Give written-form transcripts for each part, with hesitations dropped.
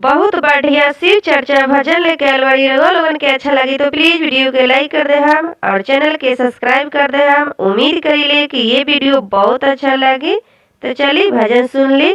बहुत बढ़िया शिव चर्चा भजन लेके आयल बाड़ी। रउआ लोगन के अच्छा लगी तो प्लीज वीडियो के लाइक कर दे हम और चैनल के सब्सक्राइब कर दे हम। उम्मीद करीले कि ये वीडियो बहुत अच्छा लगी। तो चलिए भजन सुन ली।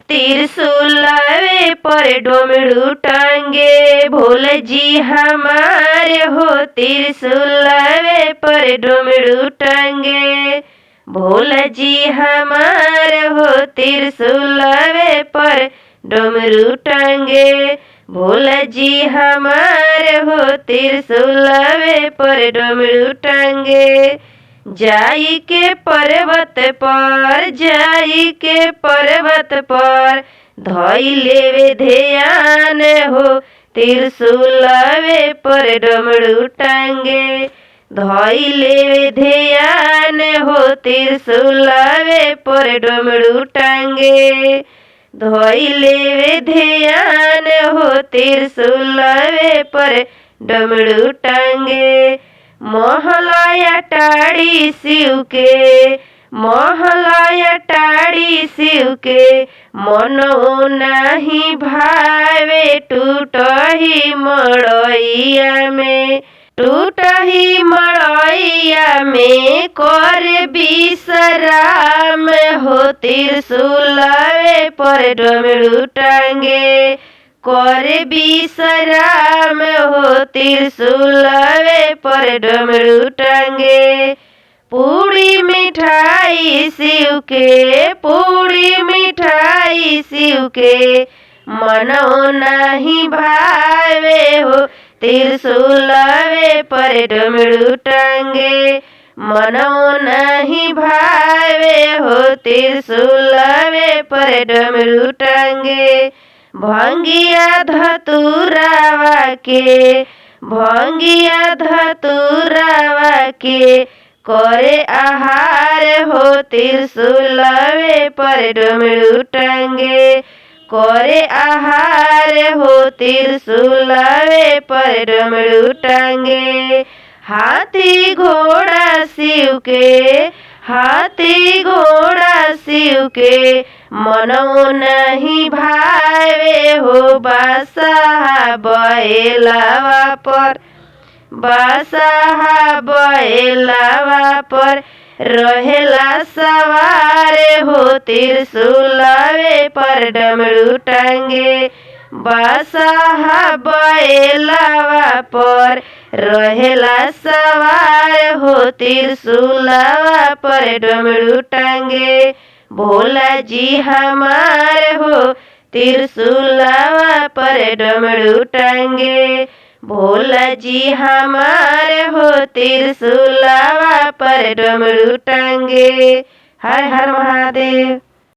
त्रिशूलवे पर डोमरू टांगे भोले जी हमारे हो। त्रिशूलवे पर डोमरू टांगे भोले जी हमारे हो। त्रिशूलवे पर डोमरू टांगे भोले जी हमारे हो। त्रिशूलवे पर डोमरू टांगे जाई के पर्वत पर जाई के पर्वत पर धोई लेवे ध्यान हो। त्रिशूलवे पर डोमरू टांगे धोई लेवे ध्यान हो। त्रिशूलवे पर डोमरू टांगे धोई लेवे ध्यान हो। त्रिशूलवे पर डोमरू टांगे मोहलाया टाड़ी शिव के मोहलाया टाड़ी शिव के मनो नहीं भावे। टूटही मड़ैया में टूटही मड़ैया में कर विश्राम हो। त्रिशूलवे पर डोमरू टांगे कर विश्राम हो। त्रिशूलवे पर डोमरू टांगे पूरी मिठाई शिव के पूरी मिठाई शिव के मनो नहीं भावे हो। त्रिशूलवे पर डोमरू टांगे मनो नहीं भावे हो। त्रिशूलवे पर डोमरू टांगे भंगिया धतुरावा के भंगिया धतुरावा के करे आहार हो। त्रिशूलवे पर डोमरू टांगे करे आहार हो। त्रिशूलवे पर डोमरू टांगे हाथी घोड़ा शिव के हाथी घोड़ा शिव के मनो नहीं भावे हो। बादशाह बैलावा पर बादशाह बैलावा पर रहेला सवार हो। त्रिशूलवे पर डोमरू टांगे बादशाह बैलावा पर रहेला सवार हो। त्रिशूलवा पर डोमरू टांगे भोला जी हमारे हो। त्रिशूलवा पर डोमरू टांगे भोला जी हमारे हो। त्रिशूलवा पर डोमरू टांगे। हर हर महादेव।